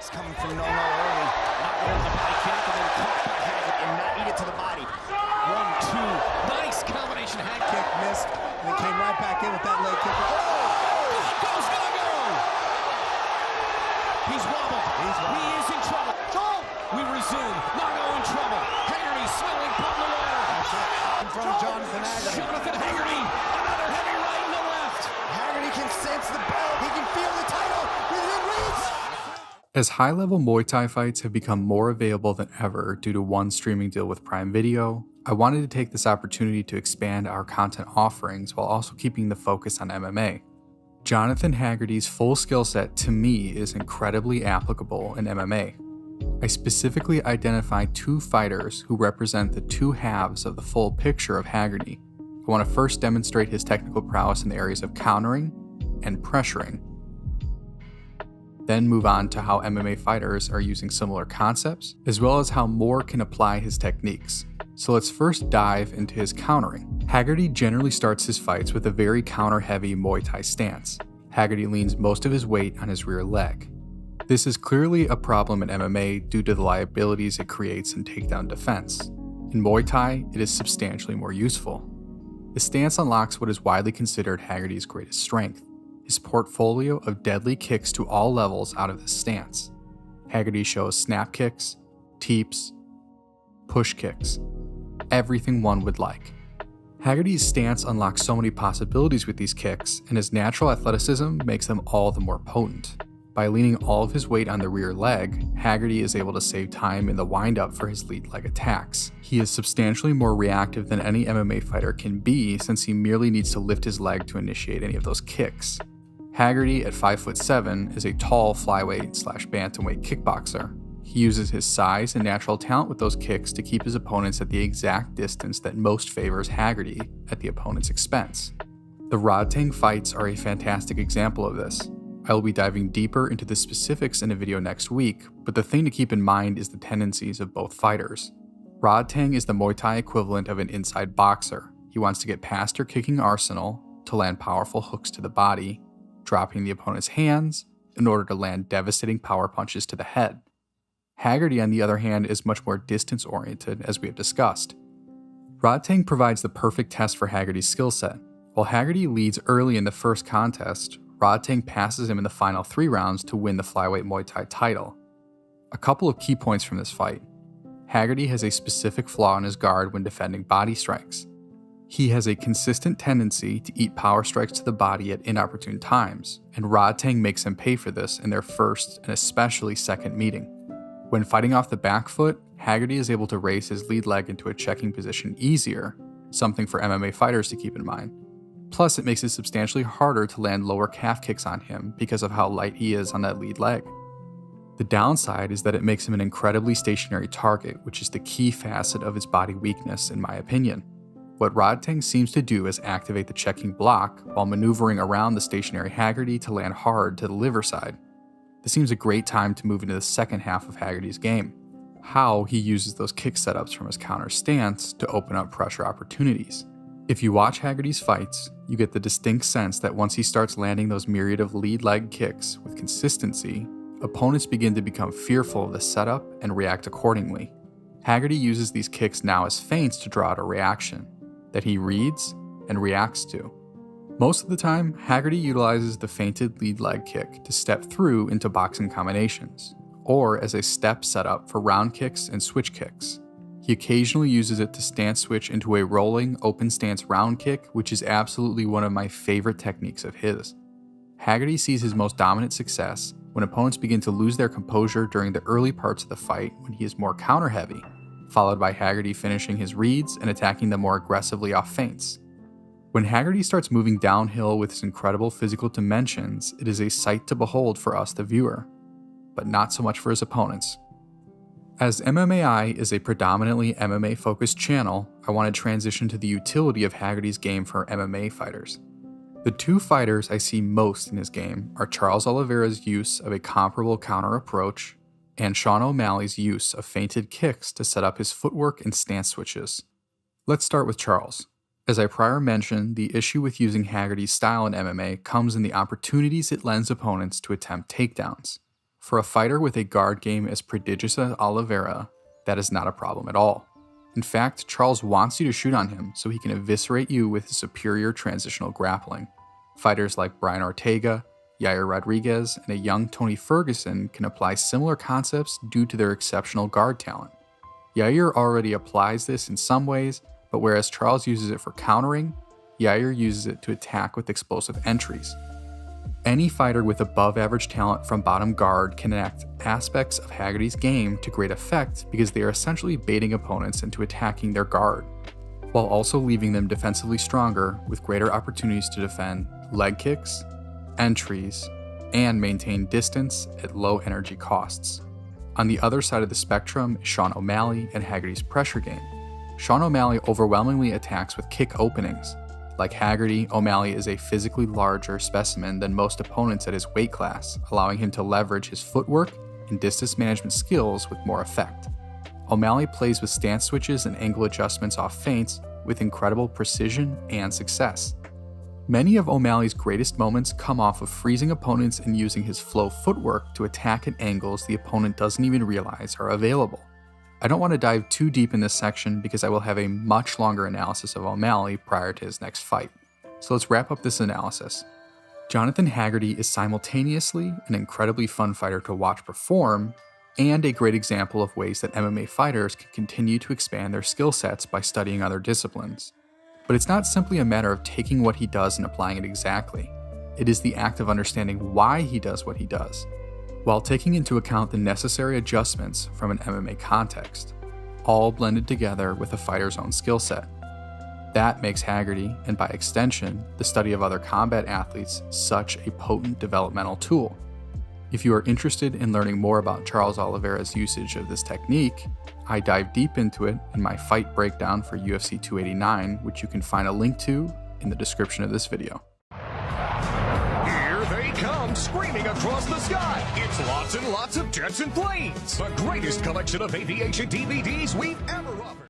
It's coming from no early. Not going to the body kick and then caught by Haggerty and not eat it to the body. 1, 2. Nice combination. Haggerty kick missed and then came right back in with that leg kick. Oh! Goes Nago! He's wobbled. He is in trouble. We resume. Nago in trouble. Haggerty swelling from the water. In front of Jonathan Haggerty. Jonathan Haggerty. Another heavy right in the left. Haggerty can sense the belt. He can feel the title within reach. As high-level Muay Thai fights have become more available than ever due to one streaming deal with Prime Video, I wanted to take this opportunity to expand our content offerings while also keeping the focus on MMA. Jonathan Haggerty's full skill set to me is incredibly applicable in MMA. I specifically identify two fighters who represent the two halves of the full picture of Haggerty. I want to first demonstrate his technical prowess in the areas of countering and pressuring. Then move on to how MMA fighters are using similar concepts, as well as how Moore can apply his techniques. So let's first dive into his countering. Haggerty generally starts his fights with a very counter-heavy Muay Thai stance. Haggerty leans most of his weight on his rear leg. This is clearly a problem in MMA due to the liabilities it creates in takedown defense. In Muay Thai, it is substantially more useful. The stance unlocks what is widely considered Haggerty's greatest strength: his portfolio of deadly kicks to all levels out of this stance. Haggerty shows snap kicks, teeps, push kicks, everything one would like. Haggerty's stance unlocks so many possibilities with these kicks, and his natural athleticism makes them all the more potent. By leaning all of his weight on the rear leg, Haggerty is able to save time in the windup for his lead leg attacks. He is substantially more reactive than any MMA fighter can be, since he merely needs to lift his leg to initiate any of those kicks. Haggerty, at 5'7", is a tall flyweight/bantamweight kickboxer. He uses his size and natural talent with those kicks to keep his opponents at the exact distance that most favors Haggerty, at the opponent's expense. The Rodtang fights are a fantastic example of this. I will be diving deeper into the specifics in a video next week, but the thing to keep in mind is the tendencies of both fighters. Rodtang is the Muay Thai equivalent of an inside boxer. He wants to get past your kicking arsenal to land powerful hooks to the body, dropping the opponent's hands in order to land devastating power punches to the head. Haggerty, on the other hand, is much more distance-oriented, as we have discussed. Rodtang provides the perfect test for Haggerty's skill set. While Haggerty leads early in the first contest, Rodtang passes him in the final 3 rounds to win the flyweight Muay Thai title. A couple of key points from this fight. Haggerty has a specific flaw in his guard when defending body strikes. He has a consistent tendency to eat power strikes to the body at inopportune times, and Rodtang makes him pay for this in their first and especially second meeting. When fighting off the back foot, Haggerty is able to raise his lead leg into a checking position easier, something for MMA fighters to keep in mind. Plus, it makes it substantially harder to land lower calf kicks on him because of how light he is on that lead leg. The downside is that it makes him an incredibly stationary target, which is the key facet of his body weakness in my opinion. What Rodtang seems to do is activate the checking block while maneuvering around the stationary Haggerty to land hard to the liver side. This seems a great time to move into the second half of Haggerty's game, how he uses those kick setups from his counter stance to open up pressure opportunities. If you watch Haggerty's fights, you get the distinct sense that once he starts landing those myriad of lead leg kicks with consistency, opponents begin to become fearful of the setup and react accordingly. Haggerty uses these kicks now as feints to draw out a reaction that he reads and reacts to. Most of the time, Haggerty utilizes the feinted lead leg kick to step through into boxing combinations, or as a step setup for round kicks and switch kicks. He occasionally uses it to stance switch into a rolling, open stance round kick, which is absolutely one of my favorite techniques of his. Haggerty sees his most dominant success when opponents begin to lose their composure during the early parts of the fight when he is more counter-heavy, followed by Haggerty finishing his reads and attacking them more aggressively off feints. When Haggerty starts moving downhill with his incredible physical dimensions, it is a sight to behold for us, the viewer, but not so much for his opponents. As MMAI is a predominantly MMA-focused channel, I want to transition to the utility of Haggerty's game for MMA fighters. The two fighters I see most in his game are Charles Oliveira's use of a comparable counter approach and Sean O'Malley's use of feinted kicks to set up his footwork and stance switches. Let's start with Charles. As I prior mentioned, the issue with using Haggerty's style in MMA comes in the opportunities it lends opponents to attempt takedowns. For a fighter with a guard game as prodigious as Oliveira, that is not a problem at all. In fact, Charles wants you to shoot on him so he can eviscerate you with his superior transitional grappling. Fighters like Brian Ortega, Yair Rodriguez, and a young Tony Ferguson can apply similar concepts due to their exceptional guard talent. Yair already applies this in some ways, but whereas Charles uses it for countering, Yair uses it to attack with explosive entries. Any fighter with above-average talent from bottom guard can enact aspects of Haggerty's game to great effect because they are essentially baiting opponents into attacking their guard, while also leaving them defensively stronger with greater opportunities to defend leg kicks, entries, and maintain distance at low energy costs. On the other side of the spectrum is Sean O'Malley and Haggerty's pressure game. Sean O'Malley overwhelmingly attacks with kick openings. Like Haggerty, O'Malley is a physically larger specimen than most opponents at his weight class, allowing him to leverage his footwork and distance management skills with more effect. O'Malley plays with stance switches and angle adjustments off feints with incredible precision and success. Many of O'Malley's greatest moments come off of freezing opponents and using his flow footwork to attack at angles the opponent doesn't even realize are available. I don't want to dive too deep in this section because I will have a much longer analysis of O'Malley prior to his next fight. So let's wrap up this analysis. Jonathan Haggerty is simultaneously an incredibly fun fighter to watch perform and a great example of ways that MMA fighters can continue to expand their skill sets by studying other disciplines. But it's not simply a matter of taking what he does and applying it exactly. It is the act of understanding why he does what he does, while taking into account the necessary adjustments from an MMA context, all blended together with a fighter's own skill set. That makes Haggerty, and by extension, the study of other combat athletes, such a potent developmental tool. If you are interested in learning more about Charles Oliveira's usage of this technique, I dive deep into it in my fight breakdown for UFC 289, which you can find a link to in the description of this video. Here they come, screaming across the sky. It's lots and lots of jets and planes. The greatest collection of aviation DVDs we've ever offered.